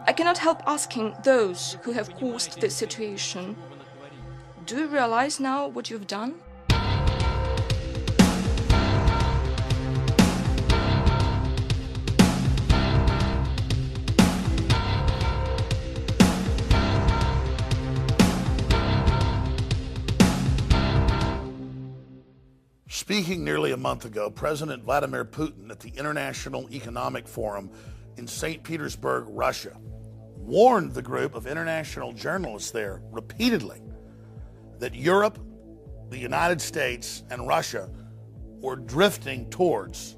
I cannot help asking those who have caused this situation, do you realize now what you've done? Speaking nearly a month ago, President Vladimir Putin at the International Economic Forum in St. Petersburg, Russia, warned the group of international journalists there repeatedly that Europe, the United States, and Russia were drifting towards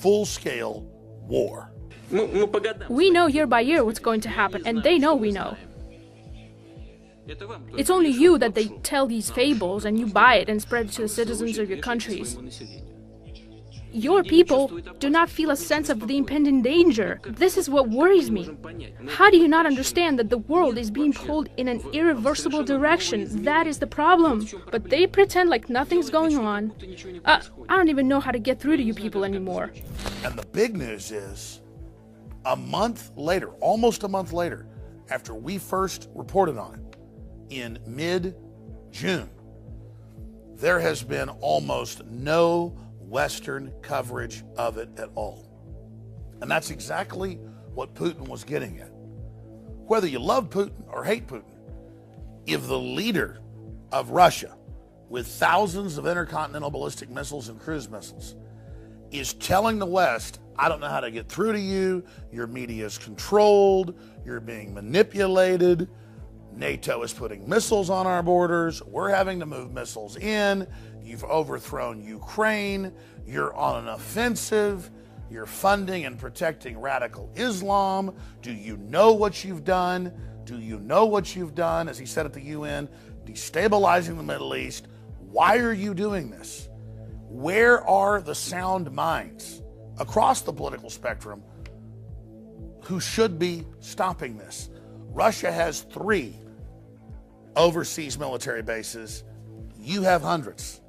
full-scale war. We know year by year what's going to happen, and they know we know. It's only you that they tell these fables and you buy it and spread it to the citizens of your countries. Your people do not feel a sense of the impending danger. This is what worries me. How do you not understand that the world is being pulled in an irreversible direction? That is the problem. But they pretend like nothing's going on. I don't even know how to get through to you people anymore. And the big news is, a month later, almost a month later, after we first reported on it, in mid-June, there has been almost no Western coverage of it at all. And that's exactly what Putin was getting at. Whether you love Putin or hate Putin, if the leader of Russia, with thousands of intercontinental ballistic missiles and cruise missiles, is telling the West, I don't know how to get through to you, your media is controlled, you're being manipulated, NATO is putting missiles on our borders, we're having to move missiles in, you've overthrown Ukraine, you're on an offensive, you're funding and protecting radical Islam, do you know what you've done? Do you know what you've done, as he said at the UN, destabilizing the Middle East? Why are you doing this? Where are the sound minds across the political spectrum who should be stopping this? Russia has 3 overseas military bases. You have hundreds.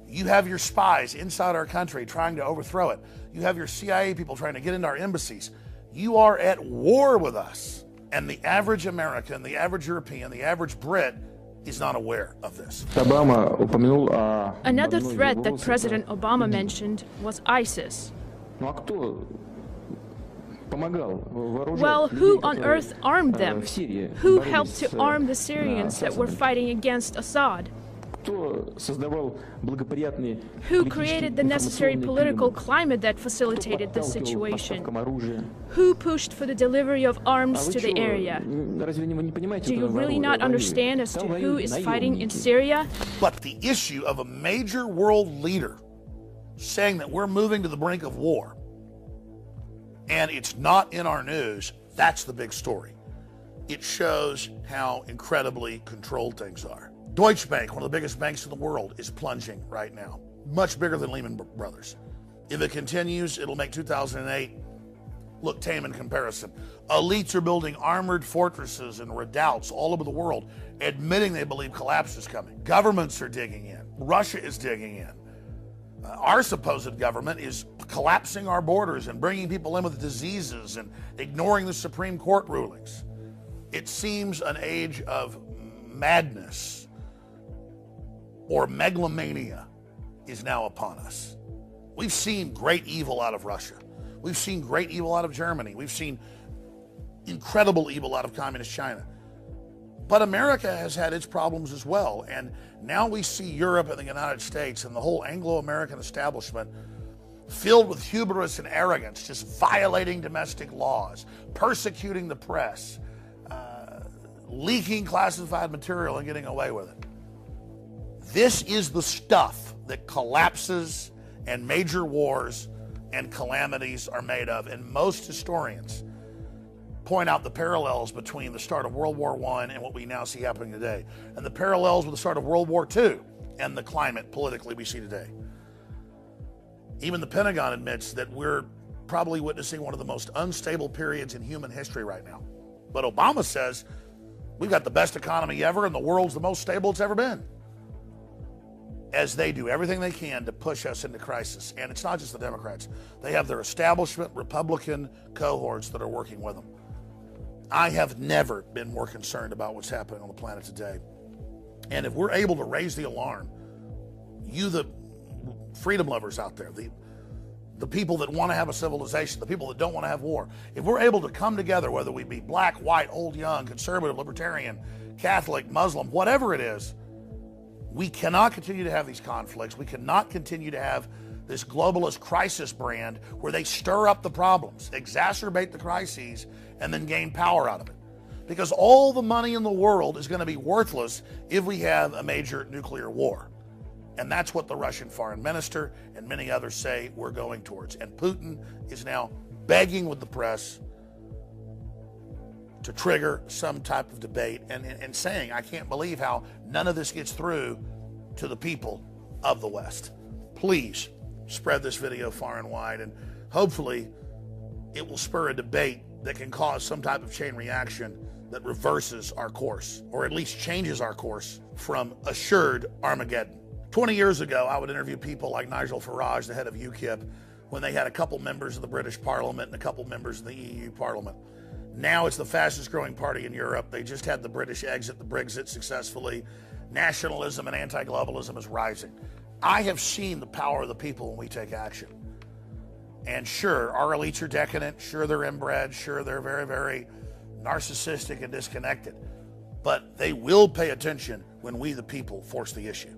You have your spies inside our country trying to overthrow it. You have your CIA people trying to get into our embassies. You are at war with us. And the average American, the average European, the average Brit is not aware of this. Another threat that President Obama mentioned was ISIS. Well, who on earth armed them? Who helped to arm the Syrians that were fighting against Assad? Who created the necessary political climate that facilitated this situation? Who pushed for the delivery of arms to the area? Do you really not understand as to who is fighting in Syria? But the issue of a major world leader saying that we're moving to the brink of war, and it's not in our news, that's the big story. It shows how incredibly controlled things are. Deutsche Bank, one of the biggest banks in the world, is plunging right now. Much bigger than Lehman Brothers. If it continues, it'll make 2008 look tame in comparison. Elites are building armored fortresses and redoubts all over the world, admitting they believe collapse is coming. Governments are digging in. Russia is digging in. Our supposed government is collapsing our borders and bringing people in with diseases and ignoring the Supreme Court rulings. It seems an age of madness or megalomania is now upon us. We've seen great evil out of Russia. We've seen great evil out of Germany. We've seen incredible evil out of communist China. But America has had its problems as well. And now we see Europe and the United States and the whole Anglo-American establishment filled with hubris and arrogance, just violating domestic laws, persecuting the press, leaking classified material and getting away with it. This is the stuff that collapses and major wars and calamities are made of. And most historians point out the parallels between the start of World War I and what we now see happening today, and the parallels with the start of World War II and the climate politically we see today. Even the Pentagon admits that we're probably witnessing one of the most unstable periods in human history right now. But Obama says we've got the best economy ever and the world's the most stable it's ever been, as they do everything they can to push us into crisis. And it's not just the Democrats. They have their establishment Republican cohorts that are working with them. I have never been more concerned about what's happening on the planet today. And if we're able to raise the alarm, you, the freedom lovers out there, the people that want to have a civilization, the people that don't want to have war, if we're able to come together, whether we be black, white, old, young, conservative, libertarian, Catholic, Muslim, whatever it is, we cannot continue to have these conflicts. We cannot continue to have this globalist crisis brand where they stir up the problems, exacerbate the crises, and then gain power out of it. Because all the money in the world is going to be worthless if we have a major nuclear war. And that's what the Russian foreign minister and many others say we're going towards. And Putin is now begging with the press to trigger some type of debate and saying, I can't believe how none of this gets through to the people of the West. Please spread this video far and wide, and hopefully it will spur a debate that can cause some type of chain reaction that reverses our course, or at least changes our course from assured Armageddon. 20 years ago, I would interview people like Nigel Farage, the head of UKIP, when they had a couple members of the British Parliament and a couple members of the EU Parliament. Now it's the fastest growing party in Europe. They just had the British exit, the Brexit successfully. Nationalism and anti-globalism is rising. I have seen the power of the people when we take action. And sure, our elites are decadent. Sure, they're inbred. Sure, they're very, very narcissistic and disconnected. But they will pay attention when we, the people, force the issue.